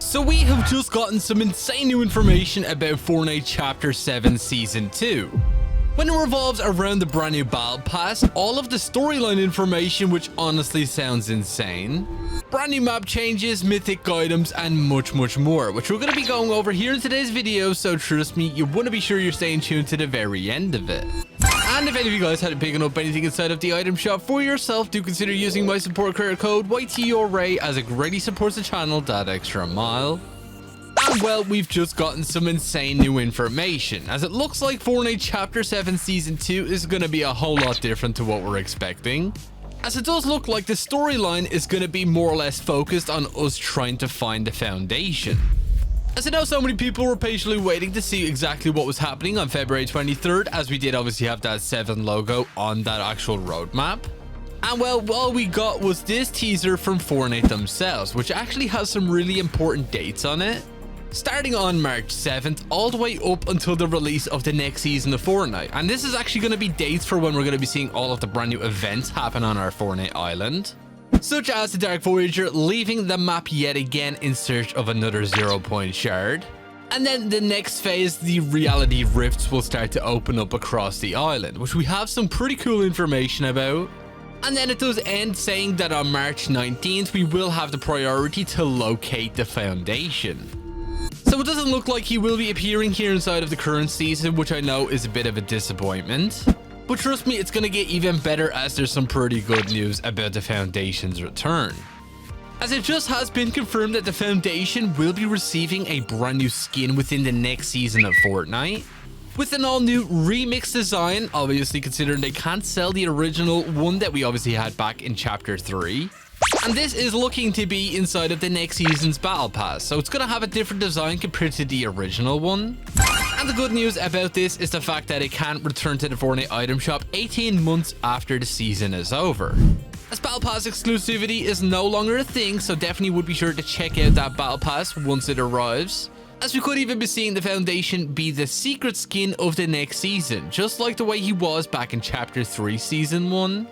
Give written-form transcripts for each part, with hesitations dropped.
So we have just gotten some insane new information about Fortnite Chapter 7 Season 2. When it revolves around the brand new Battle Pass, all of the storyline information, which honestly sounds insane, brand new map changes, mythic items, and much more, which we're going to be going over here in today's video, so trust me, you want to be sure you're staying tuned to the very end of it. And if any of you guys hadn't picking up anything inside of the item shop for yourself, do consider using my support credit code YTORAY, as it greatly supports the channel that extra mile. And well, we've just gotten some insane new information, as it looks like Fortnite Chapter 7 Season 2 is going to be a whole lot different to what we're expecting, as it does look like the storyline is going to be more or less focused on us trying to find the foundation. As I know so many people were patiently waiting to see exactly what was happening on February 23rd, as we did obviously have that 7 logo on that actual roadmap. And well, all we got was this teaser from Fortnite themselves, which actually has some really important dates on it, starting on March 7th all the way up until the release of the next season of Fortnite. And this is actually going to be dates for when we're going to be seeing all of the brand new events happen on our Fortnite island, such as the Dark Voyager leaving the map yet again in search of another 0-point shard. And then the next phase, the reality rifts, will start to open up across the island, which we have some pretty cool information about. And then it does end saying that on March 19th, we will have the priority to locate the foundation. So it doesn't look like he will be appearing here inside of the current season, which I know is a bit of a disappointment. But trust me, it's going to get even better, as there's some pretty good news about the Foundation's return, as it just has been confirmed that the Foundation will be receiving a brand new skin within the next season of Fortnite, with an all new remix design, obviously considering they can't sell the original one that we obviously had back in Chapter 3. And this is looking to be inside of the next season's Battle Pass, so it's going to have a different design compared to the original one. And the good news about this is the fact that it can return to the Fortnite item shop 18 months after the season is over, as Battle Pass exclusivity is no longer a thing, so definitely would be sure to check out that Battle Pass once it arrives, as we could even be seeing the Foundation be the secret skin of the next season, just like the way he was back in Chapter 3 Season 1.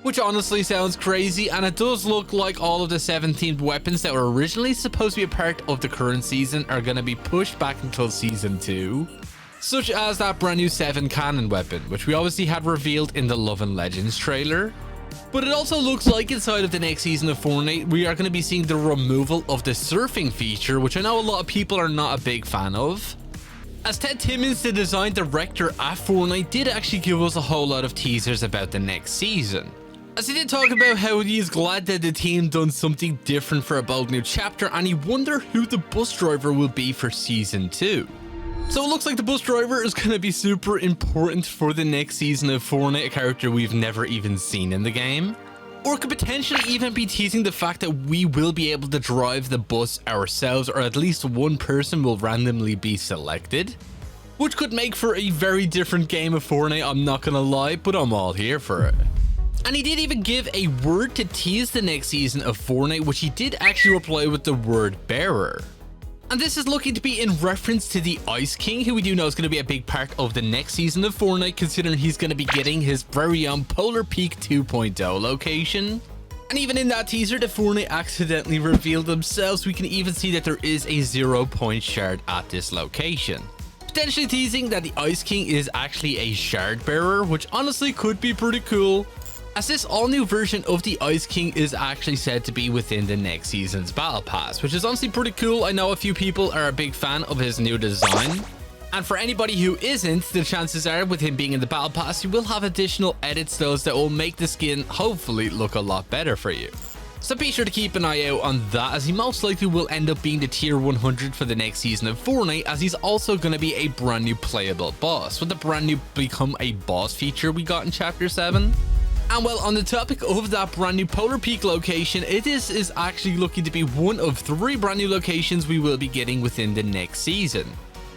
Which honestly sounds crazy, and it does look like all of the 17 weapons that were originally supposed to be a part of the current season are going to be pushed back until Season 2. Such as that brand new 7 cannon weapon, which we obviously had revealed in the Love and Legends trailer. But it also looks like inside of the next season of Fortnite, we are going to be seeing the removal of the surfing feature, which I know a lot of people are not a big fan of, as Ted Timmons, the design director at Fortnite, did actually give us a whole lot of teasers about the next season, as he did talk about how he is glad that the team done something different for a bold new chapter, and he wonder who the bus driver will be for Season 2. So it looks like the bus driver is going to be super important for the next season of Fortnite, a character we've never even seen in the game. Or could potentially even be teasing the fact that we will be able to drive the bus ourselves, or at least one person will randomly be selected, which could make for a very different game of Fortnite, I'm not going to lie, but I'm all here for it. And he did even give a word to tease the next season of Fortnite, which he did actually reply with the word bearer. And this is looking to be in reference to the Ice King, who we do know is going to be a big part of the next season of Fortnite, considering he's going to be getting his very own Polar Peak 2.0 location. And even in that teaser that Fortnite accidentally revealed themselves, we can even see that there is a 0-point shard at this location, potentially teasing that the Ice King is actually a shard bearer, which honestly could be pretty cool, as this all-new version of the Ice King is actually said to be within the next season's Battle Pass, which is honestly pretty cool. I know a few people are a big fan of his new design, and for anybody who isn't, the chances are with him being in the Battle Pass, you will have additional edits those that will make the skin hopefully look a lot better for you. So be sure to keep an eye out on that, as he most likely will end up being the tier 100 for the next season of Fortnite, as he's also going to be a brand new playable boss, with the brand new Become a Boss feature we got in Chapter 7. And well, on the topic of that brand new Polar Peak location, it is actually looking to be one of 3 brand new locations we will be getting within the next season,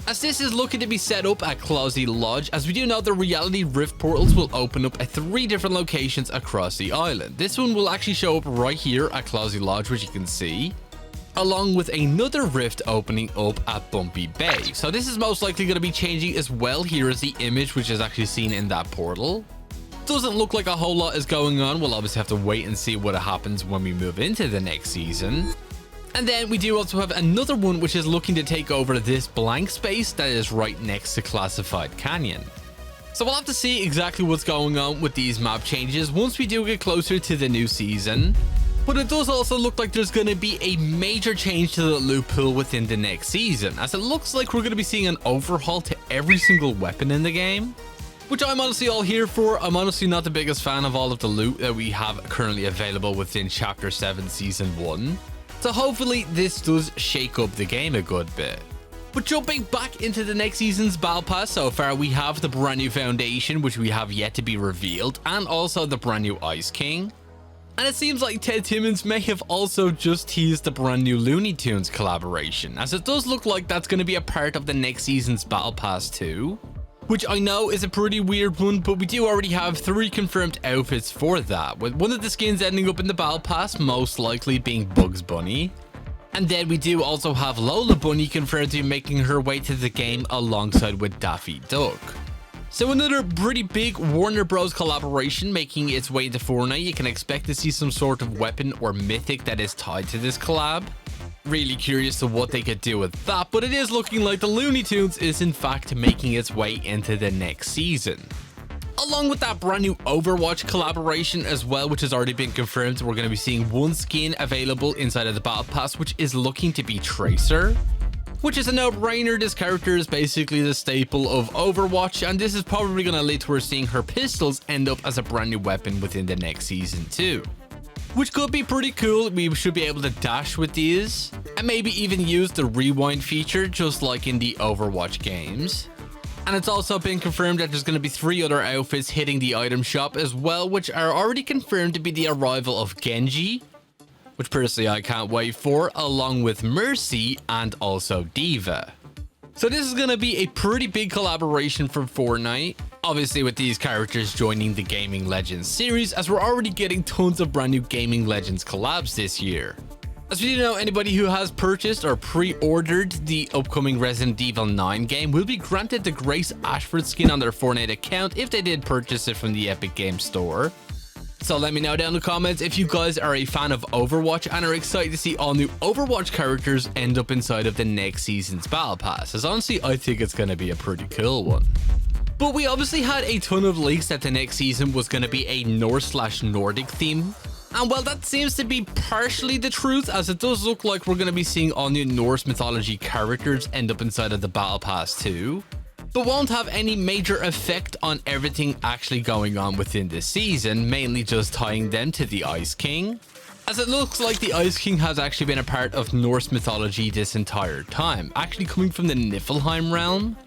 as this is looking to be set up at Clausy Lodge, as we do know the reality rift portals will open up at 3 different locations across the island. This one will actually show up right here at Clausy Lodge, which you can see, along with another rift opening up at Bumpy Bay. So this is most likely going to be changing as well. Here is the image which is actually seen in that portal. Doesn't look like a whole lot is going on. We'll obviously have to wait and see what happens when we move into the next season. And then we do also have another one which is looking to take over this blank space that is right next to Classified Canyon. So we'll have to see exactly what's going on with these map changes once we do get closer to the new season. But it does also look like there's going to be a major change to the loot pool within the next season, as it looks like we're going to be seeing an overhaul to every single weapon in the game, which I'm honestly all here for. I'm honestly not the biggest fan of all of the loot that we have currently available within Chapter 7 Season 1. So hopefully this does shake up the game a good bit. But jumping back into the next season's Battle Pass, so far we have the brand new Foundation, which we have yet to be revealed, and also the brand new Ice King. And it seems like Ted Timmons may have also just teased the brand new Looney Tunes collaboration, as it does look like that's going to be a part of the next season's Battle Pass too. Which I know is a pretty weird one, but we do already have 3 confirmed outfits for that, with one of the skins ending up in the Battle Pass, most likely being Bugs Bunny. And then we do also have Lola Bunny confirmed to be making her way to the game alongside with Daffy Duck. So another pretty big Warner Bros collaboration making its way into Fortnite. You can expect to see some sort of weapon or mythic that is tied to this collab. Really curious to what they could do with that, but it is looking like the Looney Tunes is in fact making its way into the next season. Along with that brand new Overwatch collaboration as well, which has already been confirmed, we're going to be seeing one skin available inside of the Battle Pass, which is looking to be Tracer. Which is a no-brainer. This character is basically the staple of Overwatch, and this is probably going to lead to her seeing her pistols end up as a brand new weapon within the next season too. Which could be pretty cool. We should be able to dash with these, and maybe even use the rewind feature just like in the Overwatch games. And it's also been confirmed that there's going to be 3 other outfits hitting the item shop as well, which are already confirmed to be the arrival of Genji, which personally I can't wait for, along with Mercy and also Diva. So this is going to be a pretty big collaboration for Fortnite, obviously with these characters joining the Gaming Legends series, as we're already getting tons of brand new Gaming Legends collabs this year. As we do know, anybody who has purchased or pre-ordered the upcoming Resident Evil 9 game will be granted the Grace Ashford skin on their Fortnite account if they did purchase it from the Epic Games Store. So let me know down in the comments if you guys are a fan of Overwatch and are excited to see all new Overwatch characters end up inside of the next season's Battle Pass, as honestly I think it's going to be a pretty cool one. But we obviously had a ton of leaks that the next season was going to be a Norse/Nordic theme. And well, that seems to be partially the truth, as it does look like we're going to be seeing all new Norse mythology characters end up inside of the Battle Pass too, but won't have any major effect on everything actually going on within this season, mainly just tying them to the Ice King, as it looks like the Ice King has actually been a part of Norse mythology this entire time, actually coming from the Niflheim realm,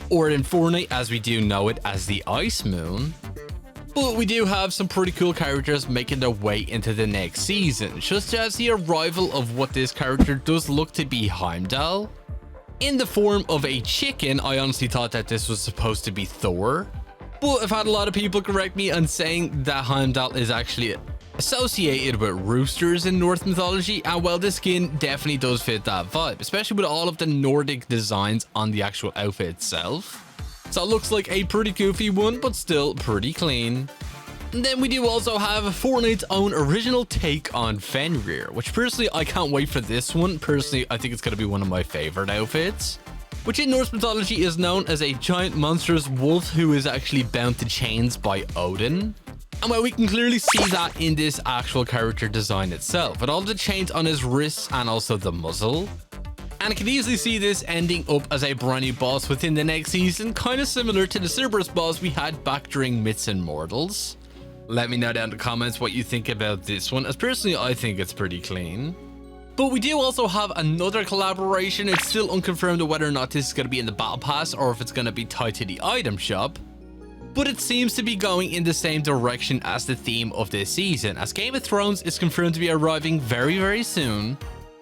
or in Fortnite as we do know it as the Ice Moon. But we do have some pretty cool characters making their way into the next season, just as the arrival of what this character does look to be Heimdall, in the form of a chicken. I honestly thought that this was supposed to be Thor, but I've had a lot of people correct me on saying that Heimdall is actually associated with roosters in Norse mythology, and well, this skin definitely does fit that vibe, especially with all of the Nordic designs on the actual outfit itself. So it looks like a pretty goofy one, but still pretty clean. And then we do also have Fortnite's own original take on Fenrir, which personally I can't wait for this one. Personally, I think it's going to be one of my favorite outfits, which in Norse mythology is known as a giant monstrous wolf who is actually bound to chains by Odin. And well, we can clearly see that in this actual character design itself, with all the chains on his wrists and also the muzzle. And I can easily see this ending up as a brand new boss within the next season, kind of similar to the Cerberus boss we had back during Myths and Mortals. Let me know down in the comments what you think about this one, as personally I think it's pretty clean. But we do also have another collaboration. It's still unconfirmed whether or not this is going to be in the Battle Pass or if it's going to be tied to the item shop, but it seems to be going in the same direction as the theme of this season, as Game of Thrones is confirmed to be arriving very soon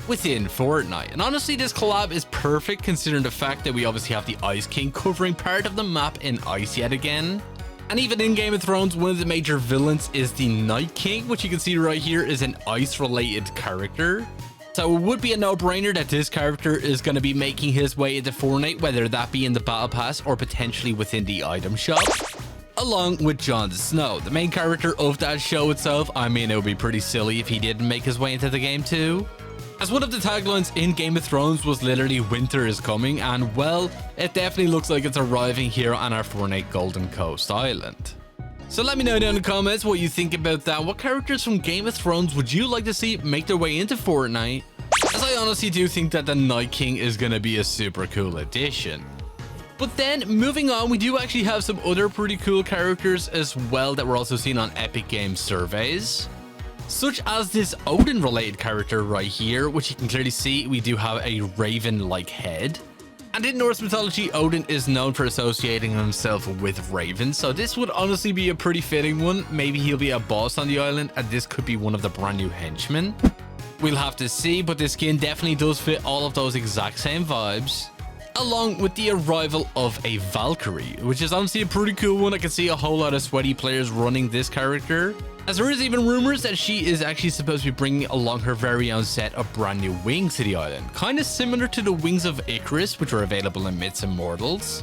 within Fortnite. And honestly, this collab is perfect considering the fact that we obviously have the Ice King covering part of the map in ice yet again. And even in Game of Thrones, one of the major villains is the Night King, which you can see right here is an ice related character. So it would be a no-brainer that this character is going to be making his way into Fortnite, whether that be in the Battle Pass or potentially within the item shop, along with Jon Snow, the main character of that show itself. I mean, it would be pretty silly if he didn't make his way into the game too. as one of the taglines in Game of Thrones was literally "Winter is coming," and well, it definitely looks like it's arriving here on our Fortnite Golden Coast Island. So let me know down in the comments what you think about that. What characters from Game of Thrones would you like to see make their way into Fortnite? As I honestly do think that the Night King is going to be a super cool addition. But then moving on, we do actually have some other pretty cool characters as well that we're also seeing on Epic Games surveys, such as this Odin related character right here, which you can clearly see we do have a raven like head. And in Norse mythology, Odin is known for associating himself with ravens, so this would honestly be a pretty fitting one. Maybe he'll be a boss on the island, and this could be one of the brand new henchmen. We'll have to see, but the skin definitely does fit all of those exact same vibes, along with the arrival of a Valkyrie, which is honestly a pretty cool one. I can see a whole lot of sweaty players running this character, as there is even rumors that she is actually supposed to be bringing along her very own set of brand new wings to the island, kind of similar to the wings of Icarus, which are available in Myths and Mortals,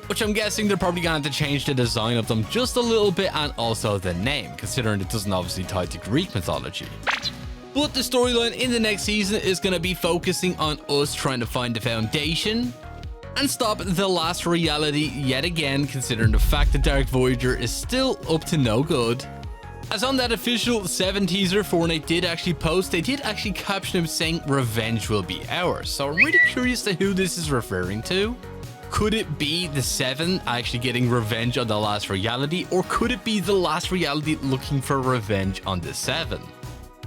which I'm guessing they're probably going to have to change the design of them just a little bit, and also the name, considering it doesn't obviously tie to Greek mythology. But the storyline in the next season is going to be focusing on us trying to find the foundation and stop the last reality yet again, considering the fact that Dark Voyager is still up to no good. As on that official 7 teaser Fortnite did actually post, they did actually caption him saying "Revenge will be ours." So I'm really curious to who this is referring to. Could it be the 7 actually getting revenge on the last reality, or could it be the last reality looking for revenge on the 7?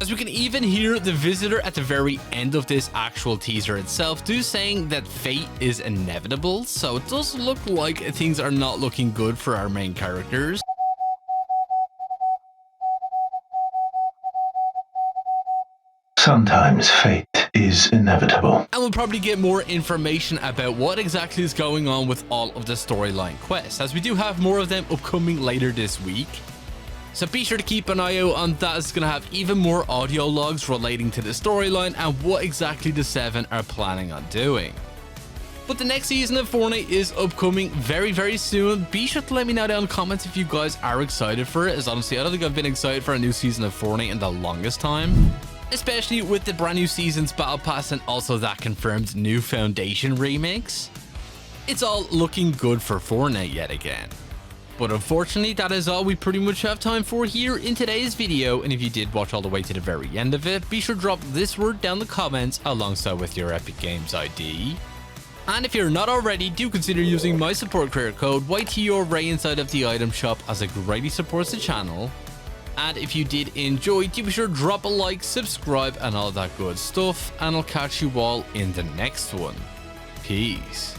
As we can even hear the visitor at the very end of this actual teaser itself do saying that fate is inevitable, so it does look like things are not looking good for our main characters. Sometimes fate is inevitable. And we'll probably get more information about what exactly is going on with all of the storyline quests, as we do have more of them upcoming later this week. So be sure to keep an eye out on that. It's going to have even more audio logs relating to the storyline and what exactly the 7 are planning on doing. But the next season of Fortnite is upcoming very, very soon. Be sure to let me know down in the comments if you guys are excited for it, as honestly I don't think I've been excited for a new season of Fortnite in the longest time, especially with the brand new season's battle pass and also that confirmed new Foundation remix. It's all looking good for Fortnite yet again. But unfortunately, that is all we pretty much have time for here in today's video, and if you did watch all the way to the very end of it, be sure to drop this word down in the comments alongside with your Epic Games ID. And if you're not already, do consider using my support creator code YTORAY inside of the item shop, as it greatly supports the channel. And if you did enjoy, do be sure to drop a like, subscribe, and all that good stuff, and I'll catch you all in the next one. Peace.